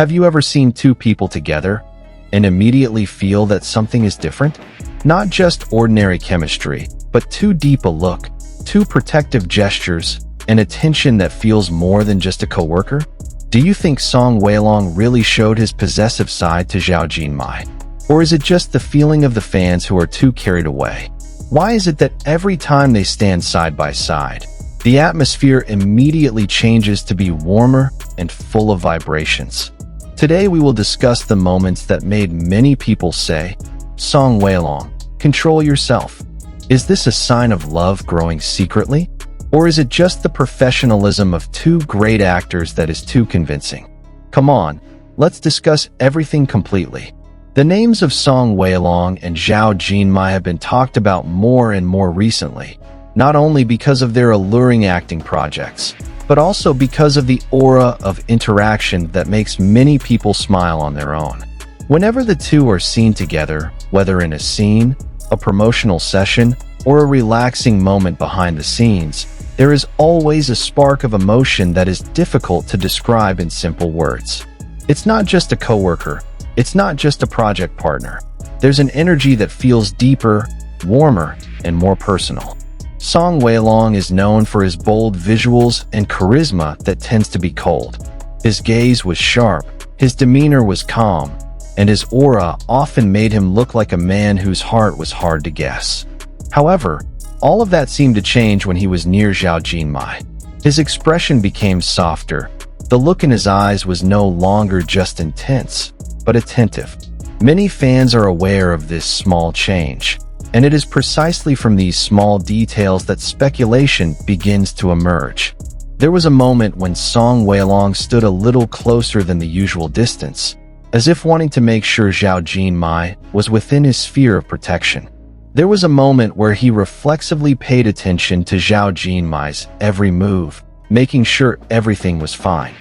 Have you ever seen two people together and immediately feel that something is different? Not just ordinary chemistry, but too deep a look, too protective gestures, and attention that feels more than just a coworker? Do you think Song Weilong really showed his possessive side to Zhao Jinmai? Or is it just the feeling of the fans who are too carried away? Why is it that every time they stand side by side, the atmosphere immediately changes to be warmer and full of vibrations? Today we will discuss the moments that made many people say, "Song Weilong, control yourself." Is this a sign of love growing secretly? Or is it just the professionalism of two great actors that is too convincing? Come on, let's discuss everything completely. The names of Song Weilong and Zhao Jinmai have been talked about more and more recently, not only because of their alluring acting projects, but also because of the aura of interaction that makes many people smile on their own. Whenever the two are seen together, whether in a scene, a promotional session, or a relaxing moment behind the scenes, there is always a spark of emotion that is difficult to describe in simple words. It's not just a coworker, it's not just a project partner. There's an energy that feels deeper, warmer, and more personal. Song Weilong is known for his bold visuals and charisma that tends to be cold. His gaze was sharp, his demeanor was calm, and his aura often made him look like a man whose heart was hard to guess. However, all of that seemed to change when he was near Zhao Jinmai. His expression became softer. The look in his eyes was no longer just intense, but attentive. Many fans are aware of this small change, and it is precisely from these small details that speculation begins to emerge. There was a moment when Song Weilong stood a little closer than the usual distance, as if wanting to make sure Zhao Jinmai was within his sphere of protection. There was a moment where he reflexively paid attention to Zhao Jinmai's every move, making sure everything was fine.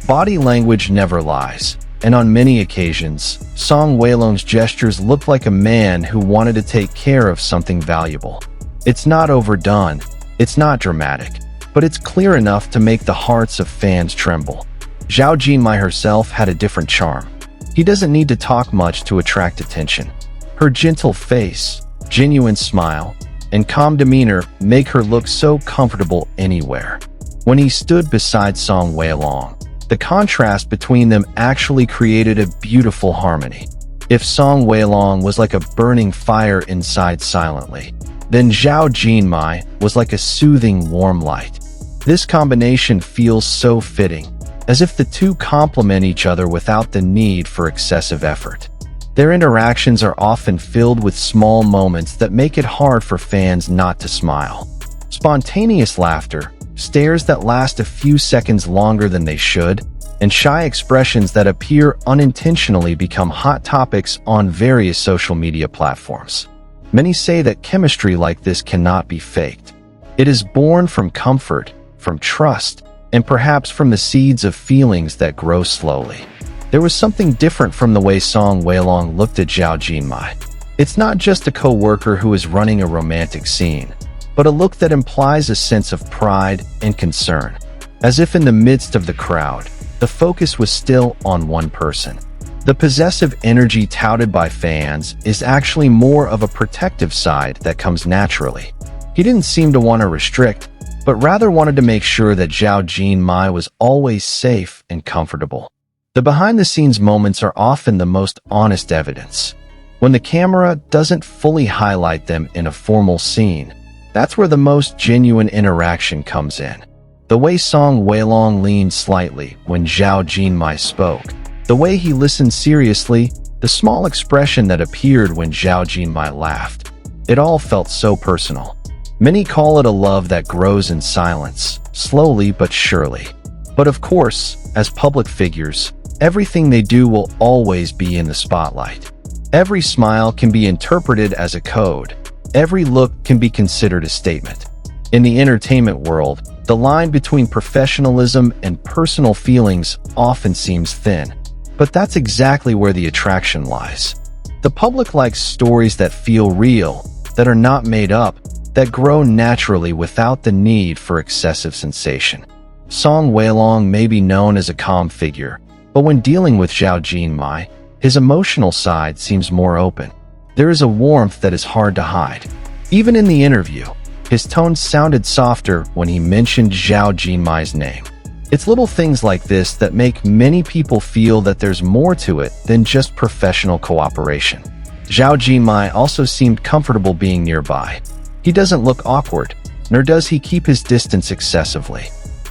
Body language never lies, and on many occasions, Song Weilong's gestures looked like a man who wanted to take care of something valuable. It's not overdone, it's not dramatic, but it's clear enough to make the hearts of fans tremble. Zhao Jinmai herself had a different charm. He doesn't need to talk much to attract attention. Her gentle face, genuine smile, and calm demeanor make her look so comfortable anywhere. When he stood beside Song Weilong, the contrast between them actually created a beautiful harmony. If Song Weilong was like a burning fire inside silently, then Zhao Jinmai was like a soothing warm light. This combination feels so fitting, as if the two complement each other without the need for excessive effort. Their interactions are often filled with small moments that make it hard for fans not to smile. Spontaneous laughter, stares that last a few seconds longer than they should, and shy expressions that appear unintentionally become hot topics on various social media platforms. Many say that chemistry like this cannot be faked. It is born from comfort, from trust, and perhaps from the seeds of feelings that grow slowly. There was something different from the way Song Weilong looked at Zhao Jinmai. It's not just a co-worker who is running a romantic scene, but a look that implies a sense of pride and concern. As if in the midst of the crowd, the focus was still on one person. The possessive energy touted by fans is actually more of a protective side that comes naturally. He didn't seem to want to restrict, but rather wanted to make sure that Zhao Jinmai was always safe and comfortable. The behind-the-scenes moments are often the most honest evidence. When the camera doesn't fully highlight them in a formal scene, that's where the most genuine interaction comes in. The way Song Weilong leaned slightly when Zhao Jinmai spoke, the way he listened seriously, the small expression that appeared when Zhao Jinmai laughed. It all felt so personal. Many call it a love that grows in silence, slowly but surely. But of course, as public figures, everything they do will always be in the spotlight. Every smile can be interpreted as a code. Every look can be considered a statement. In the entertainment world, the line between professionalism and personal feelings often seems thin. But that's exactly where the attraction lies. The public likes stories that feel real, that are not made up, that grow naturally without the need for excessive sensation. Song Weilong may be known as a calm figure, But when dealing with Zhao Jinmai, his emotional side seems more open. There is a warmth that is hard to hide. Even in the interview, his tone sounded softer when he mentioned Zhao Jinmai's name. It's little things like this that make many people feel that there's more to it than just professional cooperation. Zhao Jinmai also seemed comfortable being nearby. He doesn't look awkward, nor does he keep his distance excessively.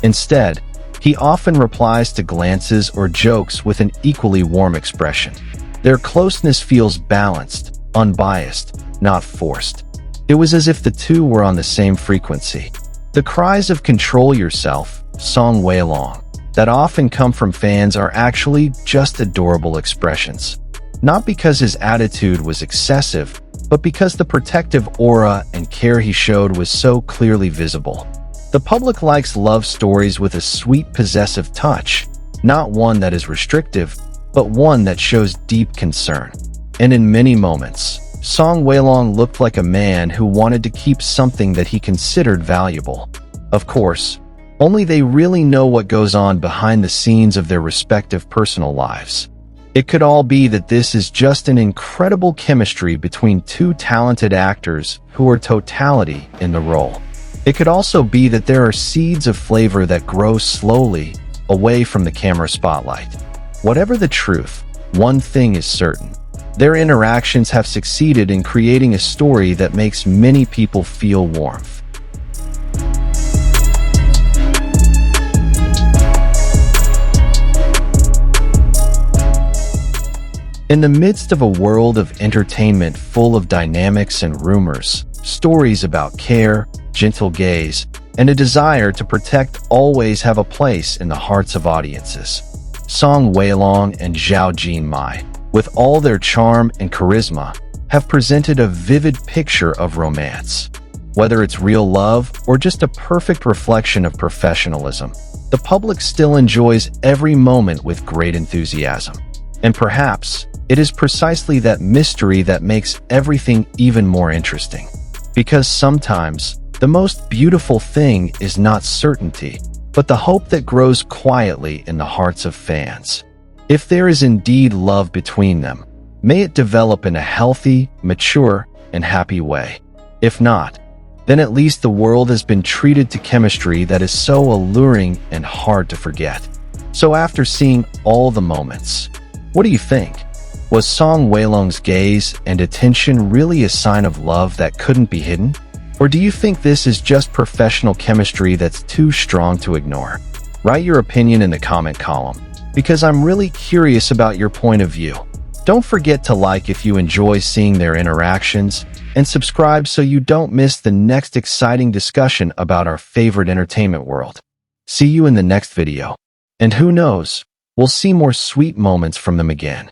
Instead, he often replies to glances or jokes with an equally warm expression. Their closeness feels balanced, unbiased, not forced. It was as if the two were on the same frequency. The cries of "control yourself," Song Weilong, that often come from fans are actually just adorable expressions. Not because his attitude was excessive, but because the protective aura and care he showed was so clearly visible. The public likes love stories with a sweet, possessive touch, not one that is restrictive, but one that shows deep concern. And in many moments, Song Weilong looked like a man who wanted to keep something that he considered valuable. Of course, only they really know what goes on behind the scenes of their respective personal lives. It could all be that this is just an incredible chemistry between two talented actors who are totality in the role. It could also be that there are seeds of flavor that grow slowly away from the camera spotlight. Whatever the truth, one thing is certain. Their interactions have succeeded in creating a story that makes many people feel warmth. In the midst of a world of entertainment full of dynamics and rumors, stories about care, gentle gaze, and a desire to protect always have a place in the hearts of audiences. Song Weilong and Zhao Jinmai, with all their charm and charisma, have presented a vivid picture of romance. Whether it's real love or just a perfect reflection of professionalism, the public still enjoys every moment with great enthusiasm. And perhaps, it is precisely that mystery that makes everything even more interesting. Because sometimes, the most beautiful thing is not certainty, but the hope that grows quietly in the hearts of fans. If there is indeed love between them, may it develop in a healthy, mature, and happy way. If not, then at least the world has been treated to chemistry that is so alluring and hard to forget. So after seeing all the moments, what do you think? Was Song Weilong's gaze and attention really a sign of love that couldn't be hidden? Or do you think this is just professional chemistry that's too strong to ignore? Write your opinion in the comment column, because I'm really curious about your point of view. Don't forget to like if you enjoy seeing their interactions, and subscribe so you don't miss the next exciting discussion about our favorite entertainment world. See you in the next video. And who knows, we'll see more sweet moments from them again.